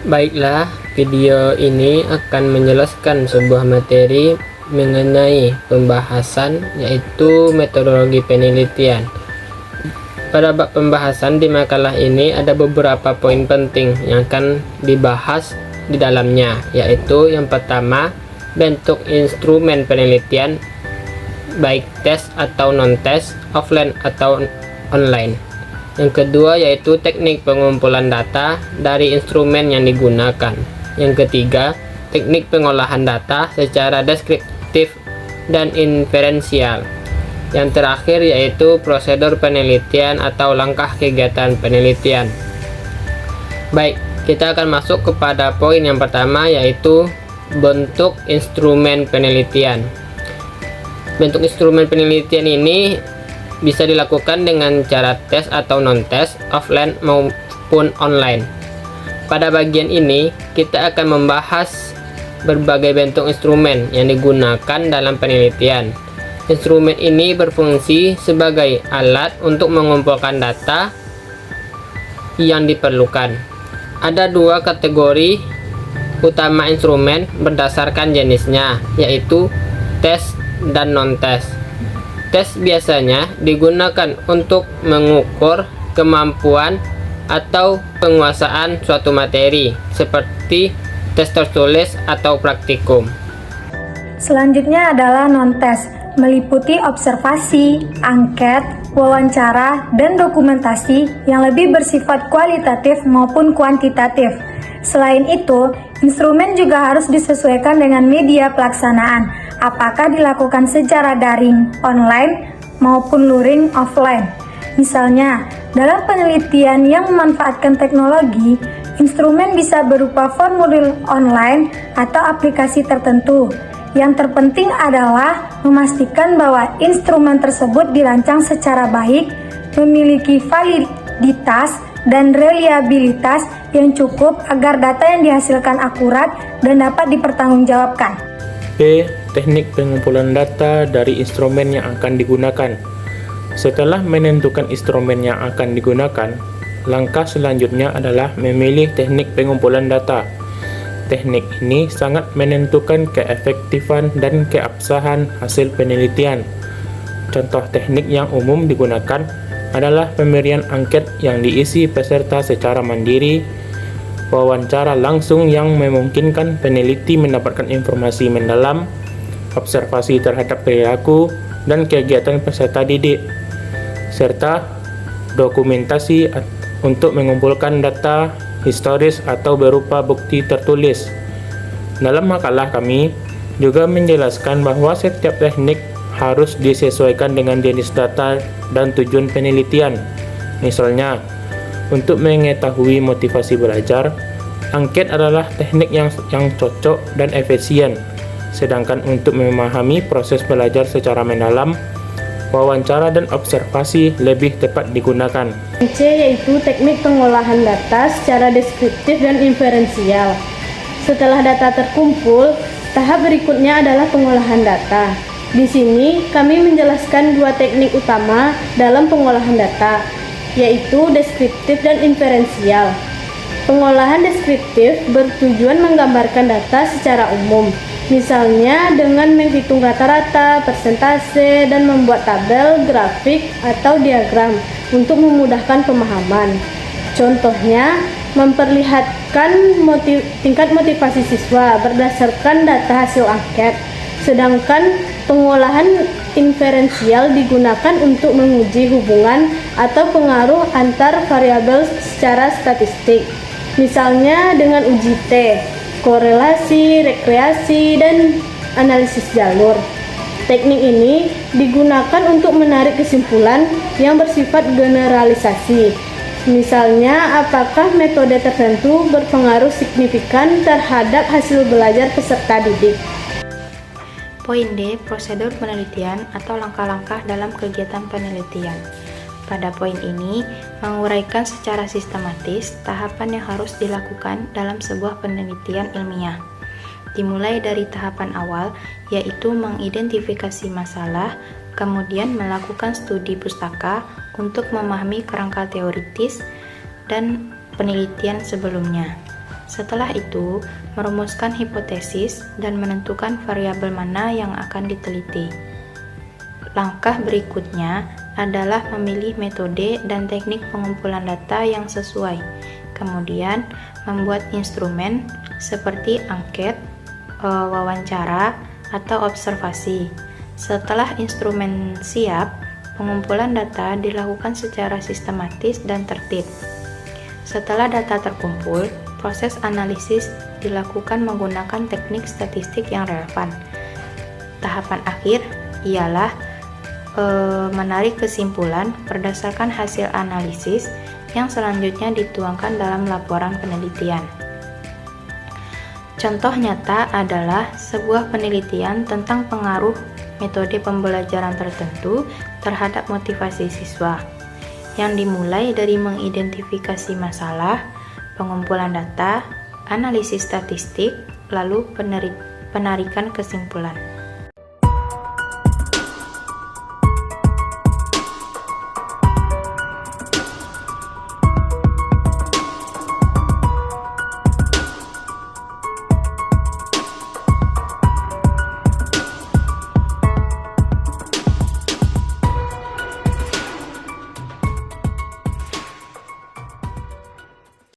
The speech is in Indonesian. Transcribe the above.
Baiklah, video ini akan menjelaskan sebuah materi mengenai pembahasan yaitu metodologi penelitian. Pada bab pembahasan di makalah ini ada beberapa poin penting yang akan dibahas di dalamnya, yaitu yang pertama, bentuk instrumen penelitian baik tes atau non-tes, offline atau online. Yang kedua yaitu teknik pengumpulan data dari instrumen yang digunakan. Yang ketiga, teknik pengolahan data secara deskriptif dan inferensial. Yang terakhir yaitu prosedur penelitian atau langkah kegiatan penelitian. Baik, kita akan masuk kepada poin yang pertama yaitu bentuk instrumen penelitian. Bentuk instrumen penelitian ini bisa dilakukan dengan cara tes atau non-tes, offline maupun online. Pada bagian ini, kita akan membahas berbagai bentuk instrumen yang digunakan dalam penelitian. Instrumen ini berfungsi sebagai alat untuk mengumpulkan data yang diperlukan. Ada dua kategori utama instrumen berdasarkan jenisnya, yaitu tes dan non-tes. Tes biasanya digunakan untuk mengukur kemampuan atau penguasaan suatu materi, seperti tes tertulis atau praktikum. Selanjutnya adalah non-tes, meliputi observasi, angket, wawancara, dan dokumentasi yang lebih bersifat kualitatif maupun kuantitatif. Selain itu, instrumen juga harus disesuaikan dengan media pelaksanaan, apakah dilakukan secara daring, online, maupun luring offline. Misalnya, dalam penelitian yang memanfaatkan teknologi, instrumen bisa berupa formulir online atau aplikasi tertentu. Yang terpenting adalah memastikan bahwa instrumen tersebut dirancang secara baik, memiliki validitas dan reliabilitas yang cukup agar data yang dihasilkan akurat dan dapat dipertanggungjawabkan. B. Teknik pengumpulan data dari instrumen yang akan digunakan. Setelah menentukan instrumen yang akan digunakan, langkah selanjutnya adalah memilih teknik pengumpulan data. Teknik ini sangat menentukan keefektifan dan keabsahan hasil penelitian. Contoh teknik yang umum digunakan adalah pemberian angket yang diisi peserta secara mandiri, wawancara langsung yang memungkinkan peneliti mendapatkan informasi mendalam, observasi terhadap perilaku dan kegiatan peserta didik, serta dokumentasi untuk mengumpulkan data historis atau berupa bukti tertulis. Dalam makalah kami juga menjelaskan bahwa setiap teknik harus disesuaikan dengan jenis data dan tujuan penelitian. Misalnya, untuk mengetahui motivasi belajar, angket adalah teknik yang cocok dan efisien. Sedangkan untuk memahami proses belajar secara mendalam, wawancara dan observasi lebih tepat digunakan. C yaitu teknik pengolahan data secara deskriptif dan inferensial. Setelah data terkumpul, tahap berikutnya adalah pengolahan data. Di sini kami menjelaskan dua teknik utama dalam pengolahan data, yaitu deskriptif dan inferensial. Pengolahan deskriptif bertujuan menggambarkan data secara umum, misalnya dengan menghitung rata-rata, persentase, dan membuat tabel, grafik, atau diagram untuk memudahkan pemahaman. Contohnya, memperlihatkan tingkat motivasi siswa berdasarkan data hasil angket. Sedangkan pengolahan inferensial digunakan untuk menguji hubungan atau pengaruh antar variabel secara statistik, misalnya dengan uji T, korelasi, rekreasi, dan analisis jalur. Teknik ini digunakan untuk menarik kesimpulan yang bersifat generalisasi, misalnya apakah metode tertentu berpengaruh signifikan terhadap hasil belajar peserta didik. Poin D, prosedur penelitian atau langkah-langkah dalam kegiatan penelitian. Pada poin ini, menguraikan secara sistematis tahapan yang harus dilakukan dalam sebuah penelitian ilmiah. Dimulai dari tahapan awal, yaitu mengidentifikasi masalah, kemudian melakukan studi pustaka untuk memahami kerangka teoritis dan penelitian sebelumnya. Setelah itu, merumuskan hipotesis dan menentukan variabel mana yang akan diteliti. Langkah berikutnya adalah memilih metode dan teknik pengumpulan data yang sesuai. Kemudian, membuat instrumen seperti angket, wawancara, atau observasi. Setelah instrumen siap, pengumpulan data dilakukan secara sistematis dan tertib. Setelah data terkumpul, proses analisis dilakukan menggunakan teknik statistik yang relevan. Tahapan akhir ialah menarik kesimpulan berdasarkan hasil analisis yang selanjutnya dituangkan dalam laporan penelitian. Contoh nyata adalah sebuah penelitian tentang pengaruh metode pembelajaran tertentu terhadap motivasi siswa, yang dimulai dari mengidentifikasi masalah, pengumpulan data, analisis statistik, lalu penarikan kesimpulan.